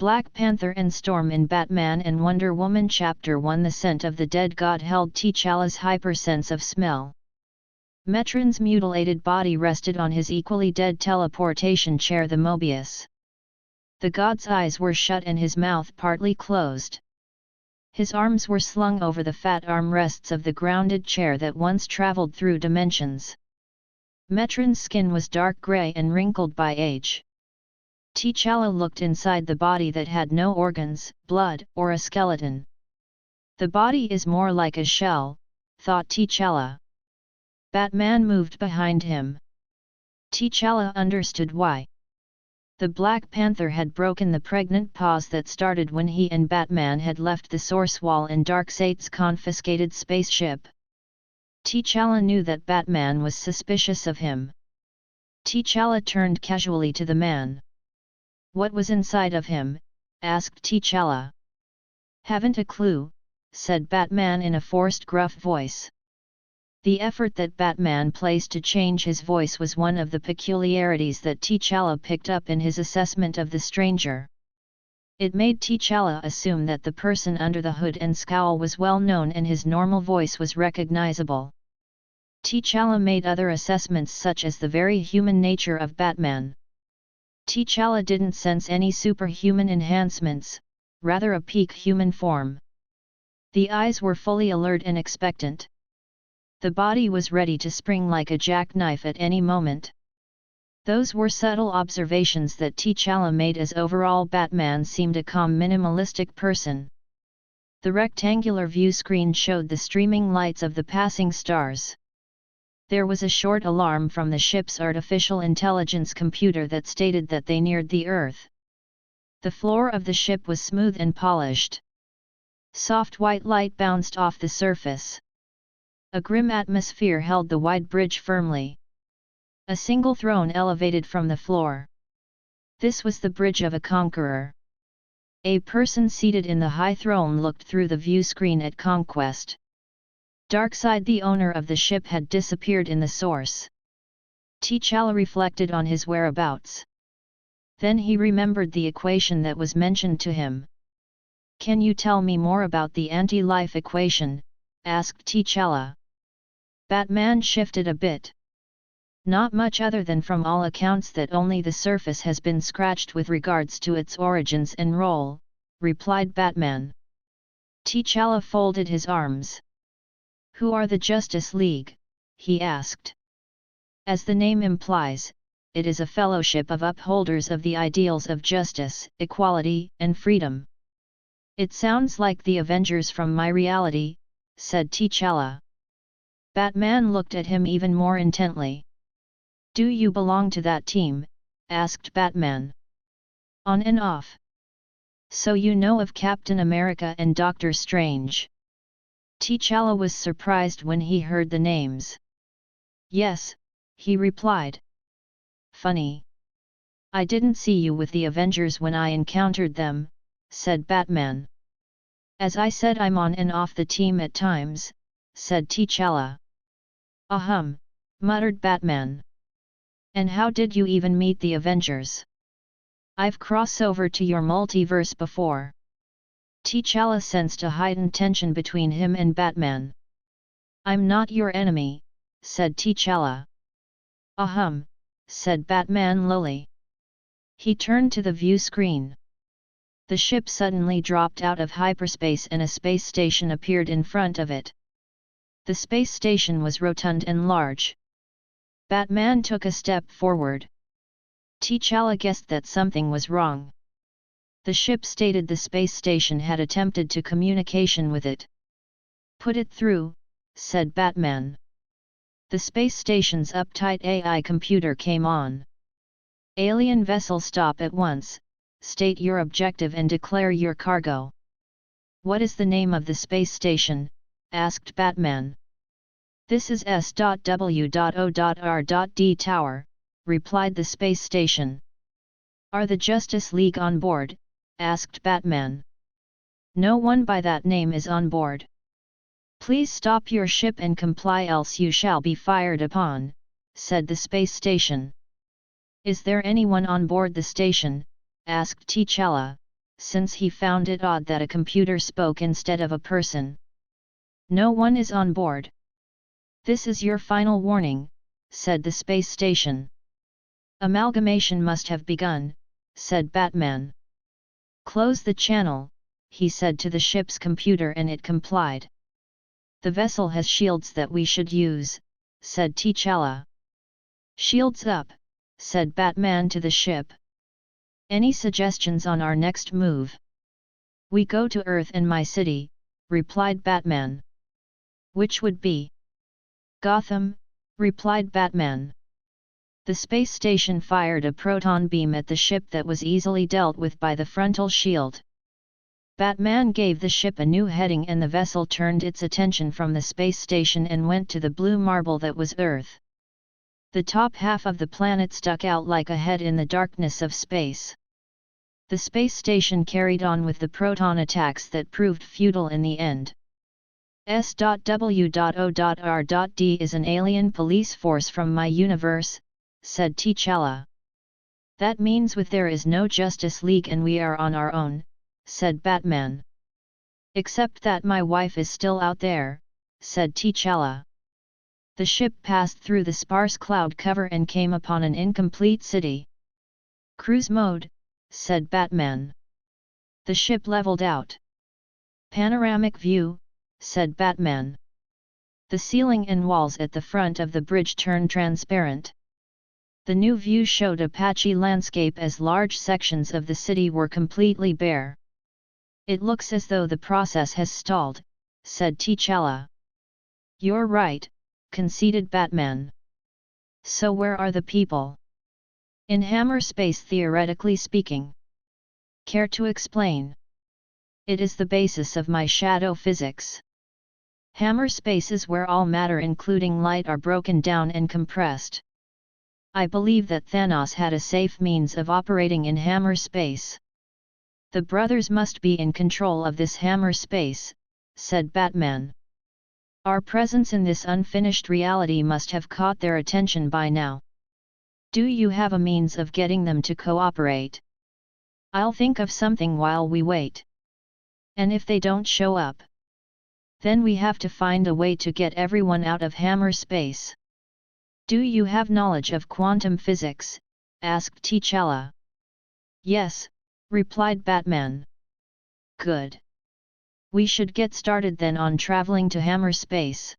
Black Panther and Storm in Batman and Wonder Woman Chapter 1. The scent of the dead god held T'Challa's hypersense of smell. Metron's mutilated body rested on his equally dead teleportation chair, the Mobius. The god's eyes were shut and his mouth partly closed. His arms were slung over the fat armrests of the grounded chair that once traveled through dimensions. Metron's skin was dark gray and wrinkled by age. T'Challa looked inside the body that had no organs, blood, or a skeleton. The body is more like a shell, thought T'Challa. Batman moved behind him. T'Challa understood why. The Black Panther had broken the pregnant pause that started when he and Batman had left the Source Wall in Darkseid's confiscated spaceship. T'Challa knew that Batman was suspicious of him. T'Challa turned casually to the man. "What was inside of him?" asked T'Challa. "Haven't a clue," said Batman in a forced gruff voice. The effort that Batman placed to change his voice was one of the peculiarities that T'Challa picked up in his assessment of the stranger. It made T'Challa assume that the person under the hood and scowl was well known and his normal voice was recognizable. T'Challa made other assessments such as the very human nature of Batman. T'Challa didn't sense any superhuman enhancements, rather a peak human form. The eyes were fully alert and expectant. The body was ready to spring like a jackknife at any moment. Those were subtle observations that T'Challa made as overall Batman seemed a calm minimalistic person. The rectangular view screen showed the streaming lights of the passing stars. There was a short alarm from the ship's artificial intelligence computer that stated that they neared the Earth. The floor of the ship was smooth and polished. Soft white light bounced off the surface. A grim atmosphere held the wide bridge firmly. A single throne elevated from the floor. This was the bridge of a conqueror. A person seated in the high throne looked through the view screen at Conquest. Darkseid, the owner of the ship, had disappeared in the source. T'Challa reflected on his whereabouts. Then he remembered the equation that was mentioned to him. "Can you tell me more about the anti-life equation?" asked T'Challa. Batman shifted a bit. "Not much, other than from all accounts that only the surface has been scratched with regards to its origins and role," replied Batman. T'Challa folded his arms. "Who are the Justice League?" he asked. "As the name implies, it is a fellowship of upholders of the ideals of justice, equality, and freedom." "It sounds like the Avengers from my reality," said T'Challa. Batman looked at him even more intently. "Do you belong to that team?" asked Batman. "On and off." "So you know of Captain America and Doctor Strange?" T'Challa was surprised when he heard the names. "Yes," he replied. "Funny. I didn't see you with the Avengers when I encountered them," said Batman. "As I said, I'm on and off the team at times," said T'Challa. "Ahem," muttered Batman. "And how did you even meet the Avengers?" "I've crossed over to your multiverse before." T'Challa sensed a heightened tension between him and Batman. "I'm not your enemy," said T'Challa. "Ahem," said Batman lowly. He turned to the view screen. The ship suddenly dropped out of hyperspace and a space station appeared in front of it. The space station was rotund and large. Batman took a step forward. T'Challa guessed that something was wrong. The ship stated the space station had attempted to communication with it. "Put it through," said Batman. The space station's uptight AI computer came on. "Alien vessel, stop at once, state your objective and declare your cargo." "What is the name of the space station?" asked Batman. "This is S.W.O.R.D Tower," replied the space station. "Are the Justice League on board?" asked Batman. "No one by that name is on board." "Please stop your ship and comply, else you shall be fired upon," said the space station. "Is there anyone on board the station?" asked T'Challa, since he found it odd that a computer spoke instead of a person. No one is on board. This is your final warning, said the space station. Amalgamation must have begun, said Batman. Close the channel, he said to the ship's computer, and it complied. The vessel has shields that we should use, said T'Challa. Shields up, said Batman to the ship. Any suggestions on our next move? We go to Earth and my city, replied Batman. Which would be? Gotham, replied Batman. The space station fired a proton beam at the ship that was easily dealt with by the frontal shield. Batman gave the ship a new heading, and the vessel turned its attention from the space station and went to the blue marble that was Earth. The top half of the planet stuck out like a head in the darkness of space. The space station carried on with the proton attacks that proved futile in the end. S.W.O.R.D is an alien police force from my universe, said T'Challa. That means there is no Justice League and we are on our own, said Batman. Except that my wife is still out there, said T'Challa. The ship passed through the sparse cloud cover and came upon an incomplete city. Cruise mode, said Batman. The ship leveled out. Panoramic view, said Batman. The ceiling and walls at the front of the bridge turned transparent. The new view showed a patchy landscape as large sections of the city were completely bare. It looks as though the process has stalled, said T'Challa. You're right, conceded Batman. So where are the people? In Hammer space, theoretically speaking. Care to explain? It is the basis of my shadow physics. Hammer space is where all matter including light are broken down and compressed. I believe that Thanos had a safe means of operating in Hammer space. The brothers must be in control of this Hammer space, said Batman. Our presence in this unfinished reality must have caught their attention by now. Do you have a means of getting them to cooperate? I'll think of something while we wait. And if they don't show up? Then we have to find a way to get everyone out of Hammer space. Do you have knowledge of quantum physics? Asked T'Challa. Yes, replied Batman. Good. We should get started then on traveling to Hammer space.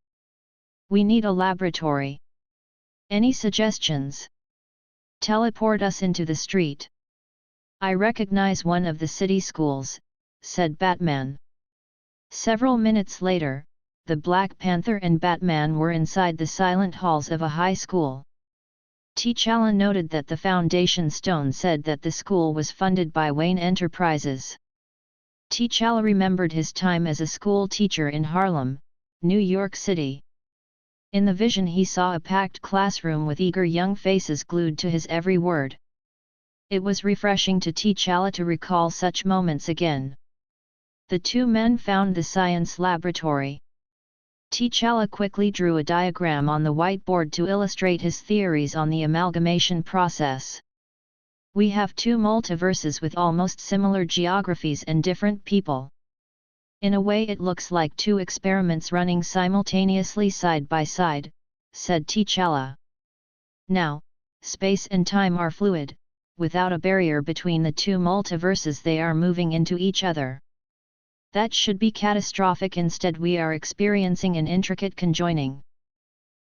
We need a laboratory. Any suggestions? Teleport us into the street. I recognize one of the city schools, said Batman. Several minutes later, the Black Panther and Batman were inside the silent halls of a high school. T'Challa noted that the foundation stone said that the school was funded by Wayne Enterprises. T'Challa remembered his time as a school teacher in Harlem, New York City. In the vision he saw a packed classroom with eager young faces glued to his every word. It was refreshing to T'Challa to recall such moments again. The two men found the science laboratory. T'Challa quickly drew a diagram on the whiteboard to illustrate his theories on the amalgamation process. We have two multiverses with almost similar geographies and different people. In a way it looks like two experiments running simultaneously side by side, said T'Challa. Now, space and time are fluid, without a barrier between the two multiverses they are moving into each other. That should be catastrophic. Instead we are experiencing an intricate conjoining.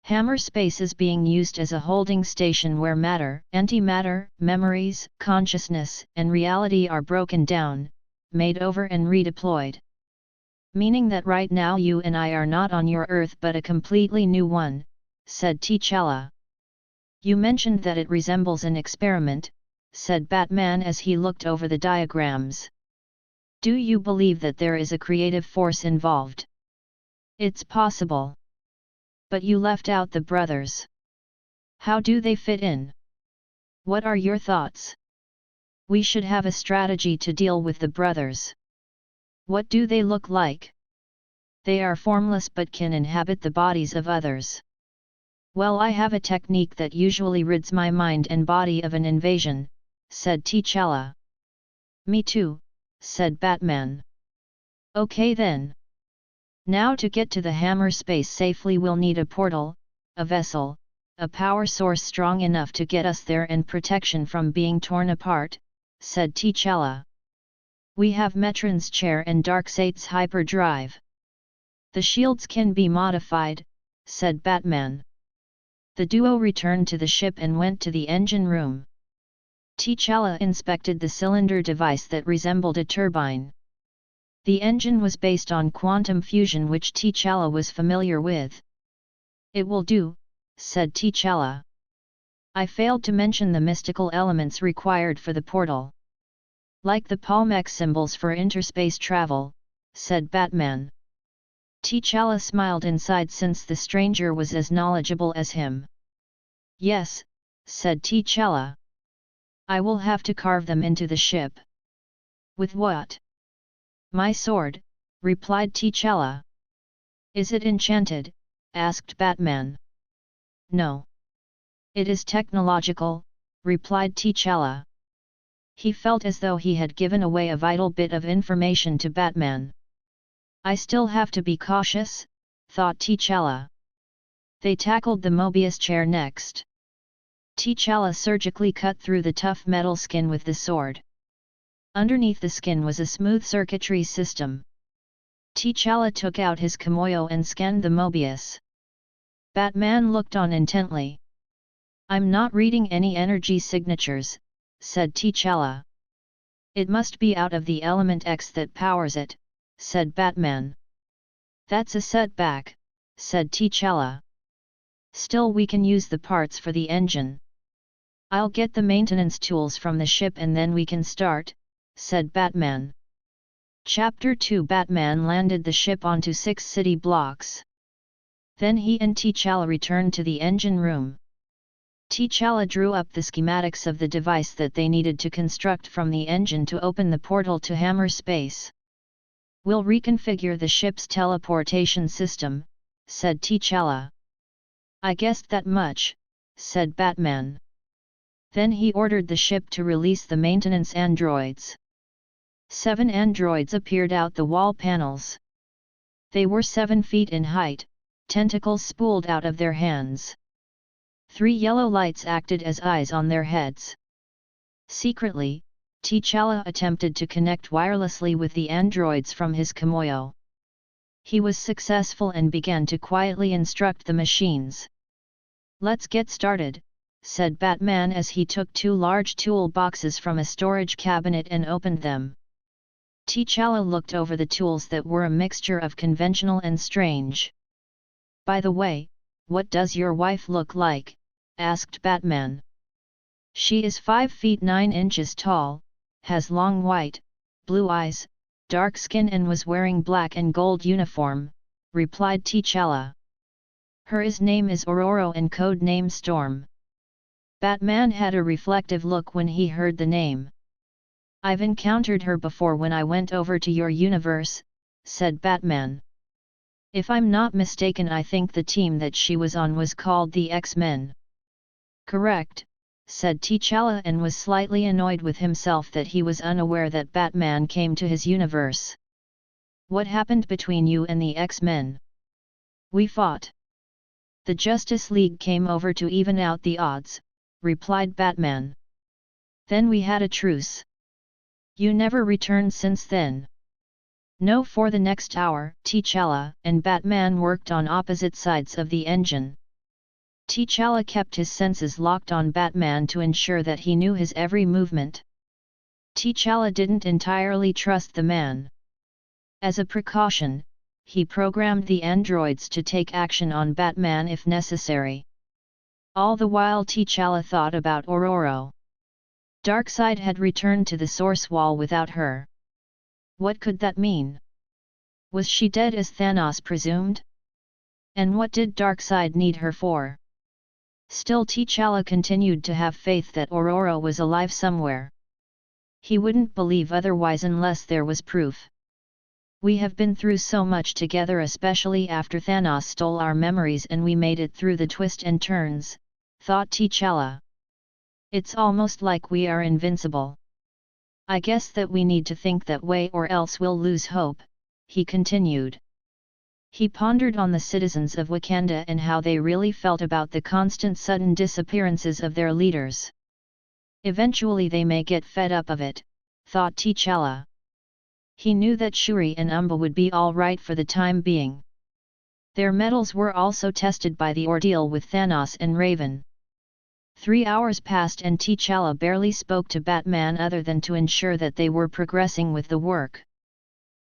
Hammer space is being used as a holding station where matter, antimatter, memories, consciousness, and reality are broken down, made over and redeployed. Meaning that right now you and I are not on your Earth but a completely new one, said T'Challa. You mentioned that it resembles an experiment, said Batman as he looked over the diagrams. Do you believe that there is a creative force involved? It's possible. But you left out the brothers. How do they fit in? What are your thoughts? We should have a strategy to deal with the brothers. What do they look like? They are formless but can inhabit the bodies of others. Well, I have a technique that usually rids my mind and body of an invasion, said T'Challa. Me too, said Batman. Okay then. Now to get to the hammer space safely we'll need a portal, a vessel, a power source strong enough to get us there and protection from being torn apart, said T'Challa. We have Metron's chair and Darkseid's hyperdrive. The shields can be modified, said Batman. The duo returned to the ship and went to the engine room. T'Challa inspected the cylinder device that resembled a turbine. The engine was based on quantum fusion which T'Challa was familiar with. It will do, said T'Challa. I failed to mention the mystical elements required for the portal. Like the Palmec symbols for interspace travel, said Batman. T'Challa smiled inside since the stranger was as knowledgeable as him. Yes, said T'Challa. I will have to carve them into the ship. With what? My sword, replied T'Challa. Is it enchanted? Asked Batman. No. It is technological, replied T'Challa. He felt as though he had given away a vital bit of information to Batman. I still have to be cautious, thought T'Challa. They tackled the Mobius chair next. T'Challa surgically cut through the tough metal skin with the sword. Underneath the skin was a smooth circuitry system. T'Challa took out his kimoyo and scanned the Mobius. Batman looked on intently. I'm not reading any energy signatures, said T'Challa. It must be out of the element X that powers it, said Batman. That's a setback, said T'Challa. Still we can use the parts for the engine. I'll get the maintenance tools from the ship and then we can start, said Batman. Chapter 2 Batman landed the ship onto 6 city blocks. Then he and T'Challa returned to the engine room. T'Challa drew up the schematics of the device that they needed to construct from the engine to open the portal to hammer space. We'll reconfigure the ship's teleportation system, said T'Challa. I guessed that much, said Batman. Then he ordered the ship to release the maintenance androids. 7 androids appeared out the wall panels. They were 7 feet in height, tentacles spooled out of their hands. 3 yellow lights acted as eyes on their heads. Secretly, T'Challa attempted to connect wirelessly with the androids from his kimoyo. He was successful and began to quietly instruct the machines. Let's get started, said Batman as he took 2 large tool boxes from a storage cabinet and opened them. T'Challa looked over the tools that were a mixture of conventional and strange. By the way, what does your wife look like? Asked Batman. She is 5 feet 9 inches tall, has long white, blue eyes, dark skin and was wearing black and gold uniform, replied T'Challa. Her name is Ororo and code name Storm. Batman had a reflective look when he heard the name. I've encountered her before when I went over to your universe, said Batman. If I'm not mistaken I think the team that she was on was called the X-Men. Correct, said T'Challa and was slightly annoyed with himself that he was unaware that Batman came to his universe. What happened between you and the X-Men? We fought. The Justice League came over to even out the odds, replied Batman. Then we had a truce. You never returned since then. No, for the next hour, T'Challa and Batman worked on opposite sides of the engine. T'Challa kept his senses locked on Batman to ensure that he knew his every movement. T'Challa didn't entirely trust the man. As a precaution, he programmed the androids to take action on Batman if necessary. All the while T'Challa thought about Ororo. Darkseid had returned to the source wall without her. What could that mean? Was she dead as Thanos presumed? And what did Darkseid need her for? Still T'Challa continued to have faith that Ororo was alive somewhere. He wouldn't believe otherwise unless there was proof. We have been through so much together, especially after Thanos stole our memories and we made it through the twists and turns, thought T'Challa. It's almost like we are invincible. I guess that we need to think that way or else we'll lose hope, he continued. He pondered on the citizens of Wakanda and how they really felt about the constant sudden disappearances of their leaders. Eventually they may get fed up of it, thought T'Challa. He knew that Shuri and Umba would be all right for the time being. Their metals were also tested by the ordeal with Thanos and Raven. 3 hours passed and T'Challa barely spoke to Batman other than to ensure that they were progressing with the work.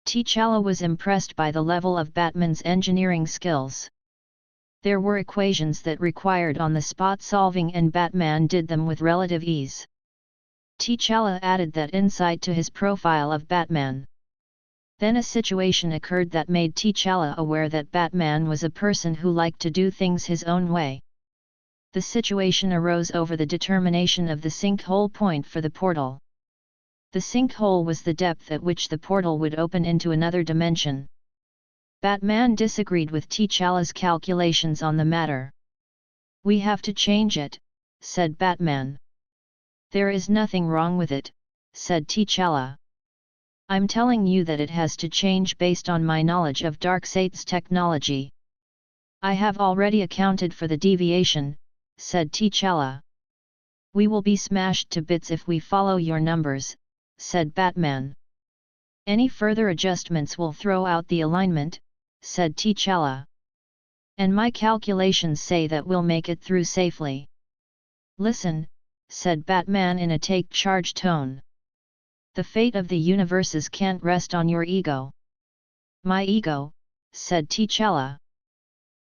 T'Challa was impressed by the level of Batman's engineering skills. There were equations that required on-the-spot solving and Batman did them with relative ease. T'Challa added that insight to his profile of Batman. Then a situation occurred that made T'Challa aware that Batman was a person who liked to do things his own way. The situation arose over the determination of the sinkhole point for the portal. The sinkhole was the depth at which the portal would open into another dimension. Batman disagreed with T'Challa's calculations on the matter. "We have to change it," said Batman. "There is nothing wrong with it," said T'Challa. "I'm telling you that it has to change based on my knowledge of Darkseid's technology. I have already accounted for the deviation," said T'Challa. "We will be smashed to bits if we follow your numbers," said Batman. "Any further adjustments will throw out the alignment," said T'Challa. "And my calculations say that we'll make it through safely." "Listen," said Batman in a take-charge tone. "The fate of the universes can't rest on your ego." "My ego," said T'Challa.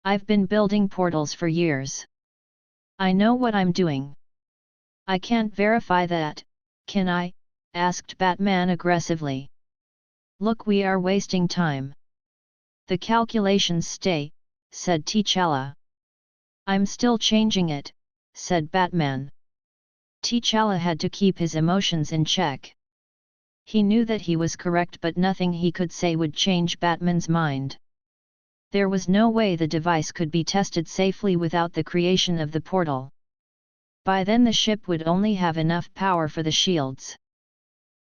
"I've been building portals for years. I know what I'm doing." "I can't verify that, can I?" asked Batman aggressively. "Look, we are wasting time." "The calculations stay," said T'Challa. "I'm still changing it," said Batman. T'Challa had to keep his emotions in check. He knew that he was correct, but nothing he could say would change Batman's mind. There was no way the device could be tested safely without the creation of the portal. By then the ship would only have enough power for the shields.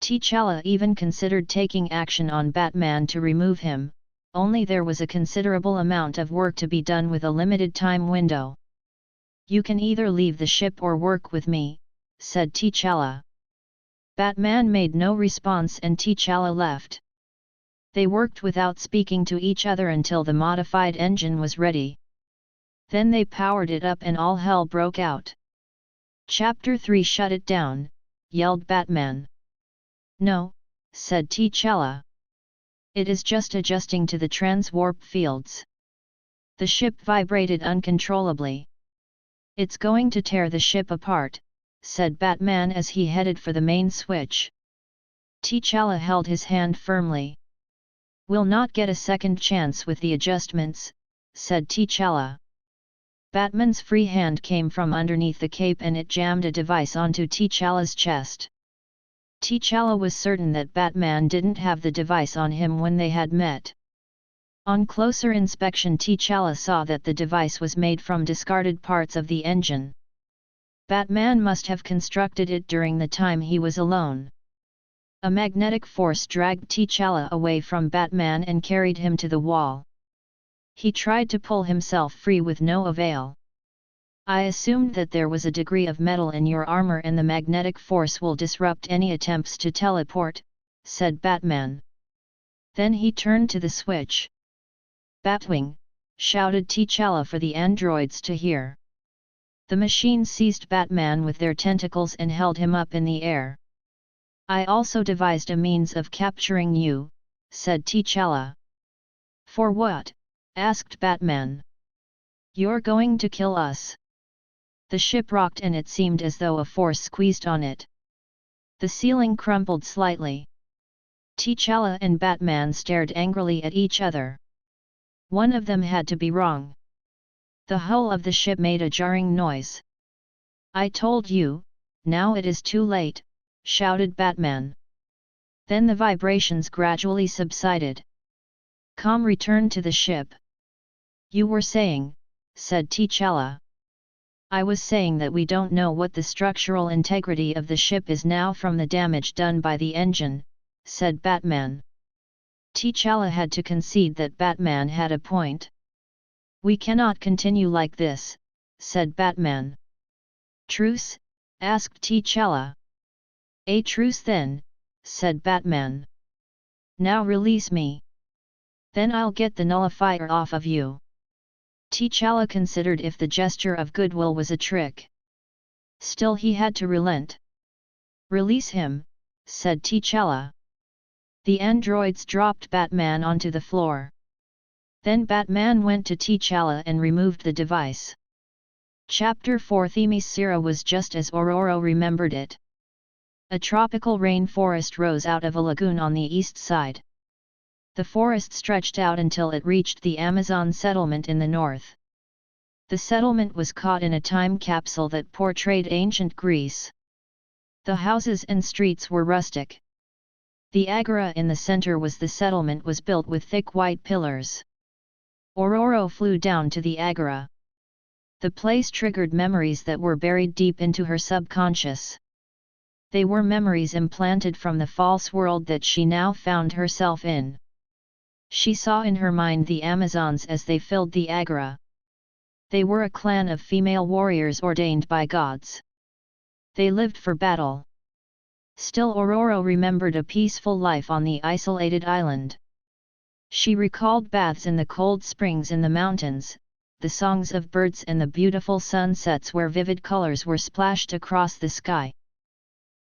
T'Challa even considered taking action on Batman to remove him, only there was a considerable amount of work to be done with a limited time window. "You can either leave the ship or work with me," said T'Challa. Batman made no response and T'Challa left. They worked without speaking to each other until the modified engine was ready. Then they powered it up and all hell broke out. "Chapter 3 Shut it down," yelled Batman. "No," said T'Challa. "It is just adjusting to the transwarp fields." The ship vibrated uncontrollably. "It's going to tear the ship apart," said Batman as he headed for the main switch. T'Challa held his hand firmly. "We'll not get a second chance with the adjustments," said T'Challa. Batman's free hand came from underneath the cape and it jammed a device onto T'Challa's chest. T'Challa was certain that Batman didn't have the device on him when they had met. On closer inspection, T'Challa saw that the device was made from discarded parts of the engine. Batman must have constructed it during the time he was alone. A magnetic force dragged T'Challa away from Batman and carried him to the wall. He tried to pull himself free with no avail. "I assumed that there was a degree of metal in your armor and the magnetic force will disrupt any attempts to teleport," said Batman. Then he turned to the switch. "Batwing!" shouted T'Challa for the androids to hear. The machine seized Batman with their tentacles and held him up in the air. "I also devised a means of capturing you," said T'Challa. "For what?" asked Batman. "You're going to kill us." The ship rocked and it seemed as though a force squeezed on it. The ceiling crumpled slightly. T'Challa and Batman stared angrily at each other. One of them had to be wrong. The hull of the ship made a jarring noise. "I told you, now it is too late," shouted Batman. Then the vibrations gradually subsided. Calm returned to the ship. "You were saying," said T'Challa. I was saying that we don't know what the structural integrity of the ship is now from the damage done by the engine, said Batman. T'Challa had to concede that Batman had a point. We cannot continue like this, said Batman. Truce? Asked T'Challa. A truce then, said Batman. Now release me. Then I'll get the nullifier off of you. T'Challa considered if the gesture of goodwill was a trick. Still he had to relent. Release him, said T'Challa. The androids dropped Batman onto the floor. Then Batman went to T'Challa and removed the device. Chapter 4 Themyscira was just as Ororo remembered it. A tropical rainforest rose out of a lagoon on the east side. The forest stretched out until it reached the Amazon settlement in the north. The settlement was caught in a time capsule that portrayed ancient Greece. The houses and streets were rustic. The agora in the center was the settlement was built with thick white pillars. Ororo flew down to the agora. The place triggered memories that were buried deep into her subconscious. They were memories implanted from the false world that she now found herself in. She saw in her mind the Amazons as they filled the agora. They were a clan of female warriors ordained by gods. They lived for battle. Still Ororo remembered a peaceful life on the isolated island. She recalled baths in the cold springs in the mountains, the songs of birds and the beautiful sunsets where vivid colors were splashed across the sky.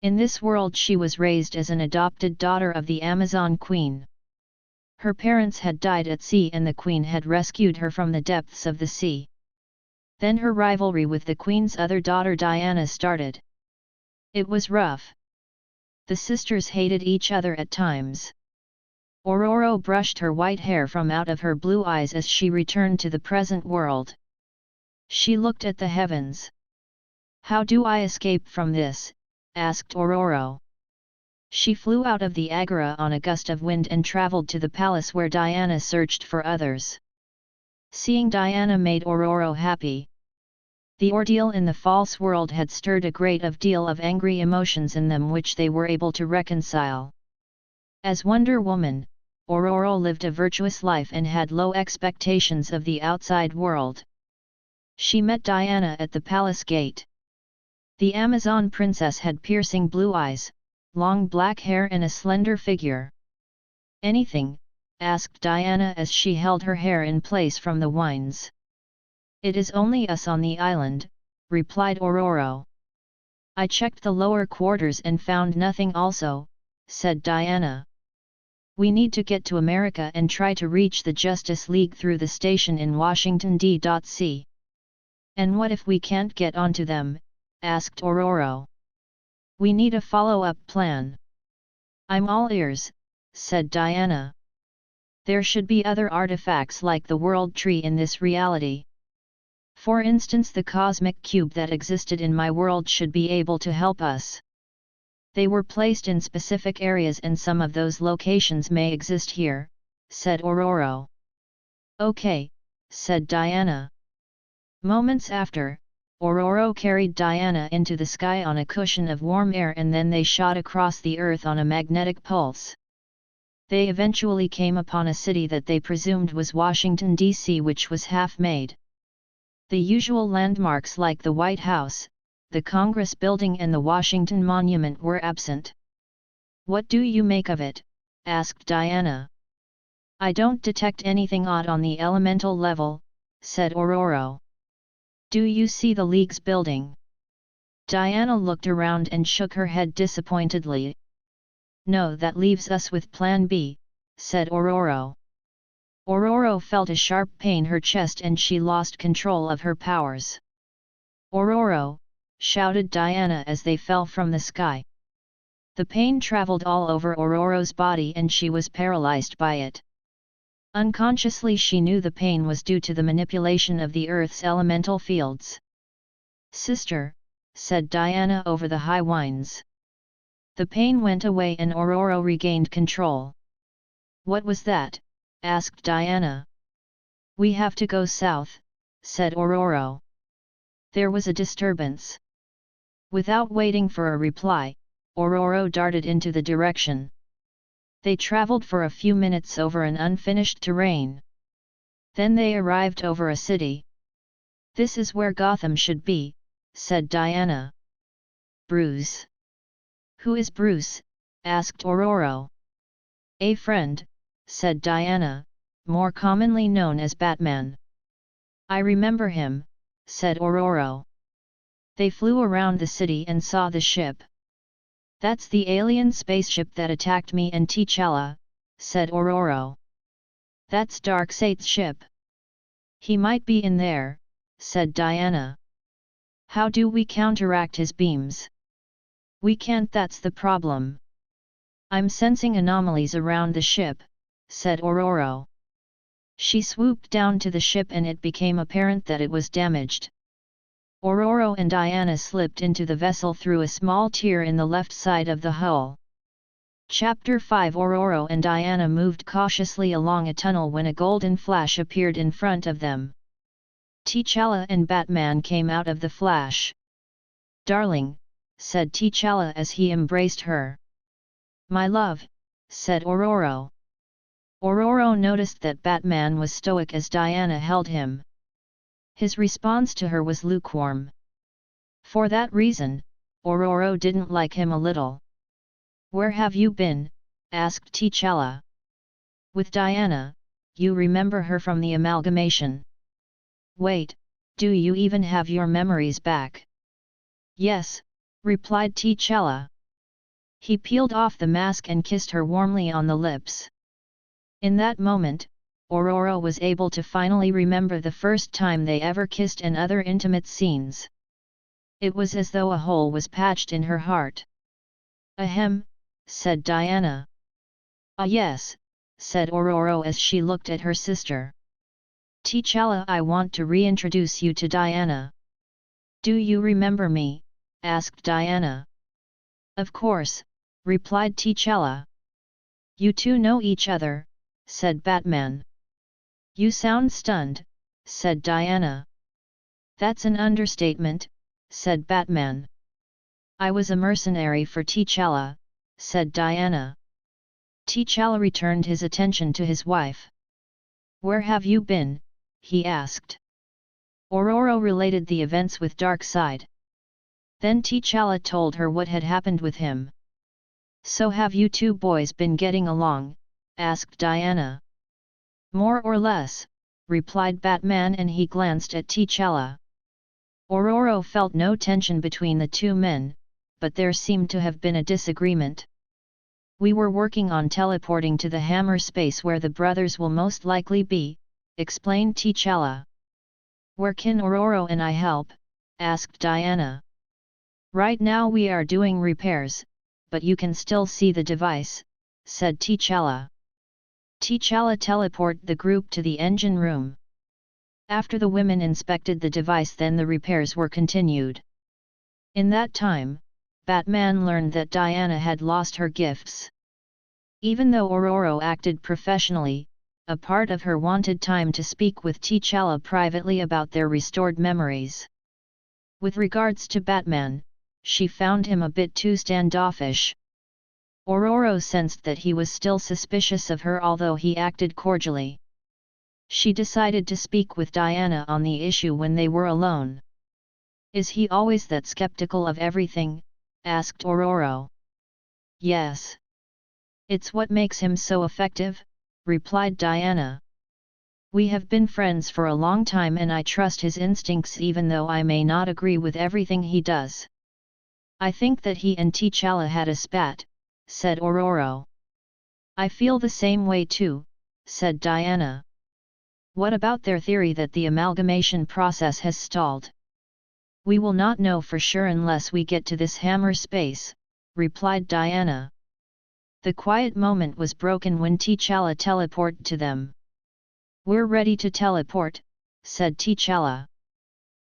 In this world she was raised as an adopted daughter of the Amazon Queen. Her parents had died at sea and the Queen had rescued her from the depths of the sea. Then her rivalry with the Queen's other daughter Diana started. It was rough. The sisters hated each other at times. Ororo brushed her white hair from out of her blue eyes as she returned to the present world. She looked at the heavens. How do I escape from this? Asked Ororo. She flew out of the agora on a gust of wind and traveled to the palace where Diana searched for others. Seeing Diana made Ororo happy. The ordeal in the false world had stirred a great deal of angry emotions in them which they were able to reconcile. As Wonder Woman, Ororo lived a virtuous life and had low expectations of the outside world. She met Diana at the palace gate. The Amazon princess had piercing blue eyes, long black hair and a slender figure. Anything? Asked Diana as she held her hair in place from the winds. It is only us on the island, replied Ororo. I checked the lower quarters and found nothing also, said Diana. We need to get to America and try to reach the Justice League through the station in Washington D.C. And what if we can't get onto them? Asked Ororo. We need a follow-up plan. I'm all ears, said Diana. There should be other artifacts like the World Tree in this reality. For instance, the cosmic cube that existed in my world should be able to help us. They were placed in specific areas and some of those locations may exist here, said Ororo. Okay, said Diana. Moments after, Ororo carried Diana into the sky on a cushion of warm air and then they shot across the earth on a magnetic pulse. They eventually came upon a city that they presumed was Washington, D.C., which was half-made. The usual landmarks like the White House, the Congress Building and the Washington Monument were absent. What do you make of it? Asked Diana. I don't detect anything odd on the elemental level, said Ororo. Do you see the League's building? Diana looked around and shook her head disappointedly. No, that leaves us with Plan B, said Ororo. Ororo felt a sharp pain in her chest and she lost control of her powers. Ororo, shouted Diana as they fell from the sky. The pain traveled all over Ororo's body and she was paralyzed by it. Unconsciously she knew the pain was due to the manipulation of the Earth's elemental fields. Sister, said Diana over the high winds. The pain went away and Ororo regained control. What was that? Asked Diana. We have to go south, said Ororo. There was a disturbance. Without waiting for a reply, Ororo darted into the direction. They traveled for a few minutes over an unfinished terrain. Then they arrived over a city. "This is where Gotham should be," said Diana. "Bruce." "Who is Bruce?" asked Ororo. "A friend," said Diana, "more commonly known as Batman." "I remember him," said Ororo. They flew around the city and saw the ship. "That's the alien spaceship that attacked me and T'Challa," said Ororo. "That's Darkseid's ship." "He might be in there," said Diana. "How do we counteract his beams?" "We can't, that's the problem." "I'm sensing anomalies around the ship," said Ororo. She swooped down to the ship and it became apparent that it was damaged. Ororo and Diana slipped into the vessel through a small tear in the left side of the hull. Chapter 5. Ororo and Diana moved cautiously along a tunnel when a golden flash appeared in front of them. T'Challa and Batman came out of the flash. "Darling," said T'Challa as he embraced her. "My love," said Ororo. Ororo noticed that Batman was stoic as Diana held him. His response to her was lukewarm. For that reason, Ororo didn't like him a little. "Where have you been?" asked T'Challa. "With Diana. You remember her from the amalgamation." "Wait, do you even have your memories back?" "Yes," replied T'Challa. He peeled off the mask and kissed her warmly on the lips. In that moment, Ororo was able to finally remember the first time they ever kissed and other intimate scenes. It was as though a hole was patched in her heart. "Ahem," said Diana. "Ah yes," said Ororo as she looked at her sister. "T'Challa, I want to reintroduce you to Diana." "Do you remember me?" asked Diana. "Of course," replied T'Challa. "You two know each other," said Batman. "You sound stunned," said Diana. "That's an understatement," said Batman. "I was a mercenary for T'Challa," said Diana. T'Challa returned his attention to his wife. "Where have you been?" he asked. Ororo related the events with Darkseid. Then T'Challa told her what had happened with him. "So have you two boys been getting along?" asked Diana. "More or less," replied Batman, and he glanced at T'Challa. Ororo felt no tension between the two men, but there seemed to have been a disagreement. "We were working on teleporting to the hammer space where the brothers will most likely be," explained T'Challa. "Where can Ororo and I help?" asked Diana. "Right now we are doing repairs, but you can still see the device," said T'Challa. T'Challa teleported the group to the engine room. After the women inspected the device, then the repairs were continued. In that time, Batman learned that Diana had lost her gifts. Even though Ororo acted professionally, a part of her wanted time to speak with T'Challa privately about their restored memories. With regards to Batman, she found him a bit too standoffish. Ororo sensed that he was still suspicious of her, although he acted cordially. She decided to speak with Diana on the issue when they were alone. "Is he always that skeptical of everything?" asked Ororo. "Yes. It's what makes him so effective," replied Diana. "We have been friends for a long time and I trust his instincts even though I may not agree with everything he does." "I think that he and T'Challa had a spat," said Ororo. "I feel the same way too," said Diana. "What about their theory that the amalgamation process has stalled?" "We will not know for sure unless we get to this hammer space," replied Diana. The quiet moment was broken when T'Challa teleported to them. "We're ready to teleport," said T'Challa.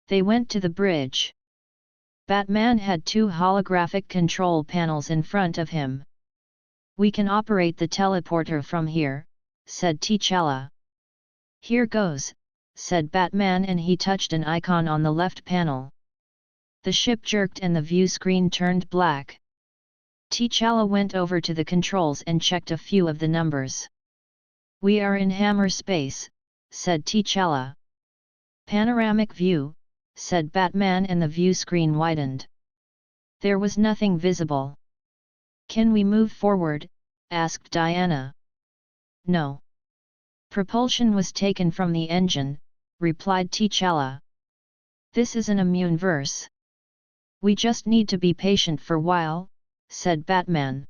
They went to the bridge. Batman had two holographic control panels in front of him. "We can operate the teleporter from here," said T'Challa. "Here goes," said Batman, and he touched an icon on the left panel. The ship jerked and the view screen turned black. T'Challa went over to the controls and checked a few of the numbers. "We are in hammer space," said T'Challa. "Panoramic view," said Batman, and the view screen widened. There was nothing visible. "Can we move forward?" asked Diana. "No. Propulsion was taken from the engine," replied T'Challa. "This is an immune verse. We just need to be patient for while," said Batman.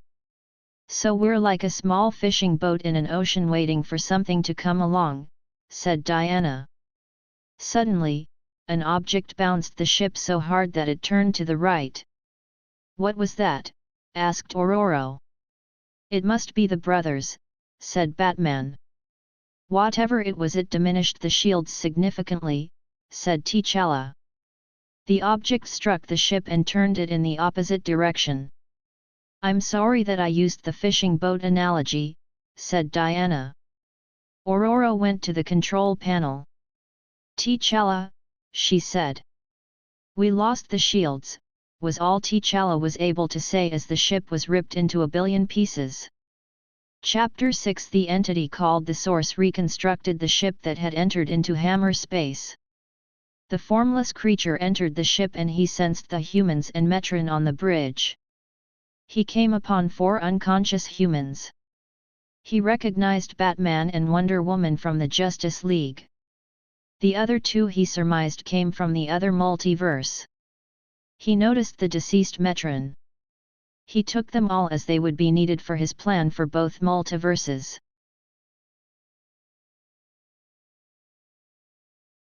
"So we're like a small fishing boat in an ocean waiting for something to come along," said Diana. Suddenly, an object bounced the ship so hard that it turned to the right. "What was that?" asked Ororo. "It must be the brothers," said Batman. "Whatever it was, it diminished the shields significantly," said T'Challa. "The object struck the ship and turned it in the opposite direction." "I'm sorry that I used the fishing boat analogy," said Diana. Ororo went to the control panel. "T'Challa," she said. "We lost the shields," was all T'Challa was able to say as the ship was ripped into a billion pieces. Chapter 6. The entity called the Source reconstructed the ship that had entered into hammer space. The formless creature entered the ship and he sensed the humans and Metron on the bridge. He came upon 4 unconscious humans. He recognized Batman and Wonder Woman from the Justice League. The other 2 he surmised came from the other multiverse. He noticed the deceased Metron. He took them all as they would be needed for his plan for both multiverses.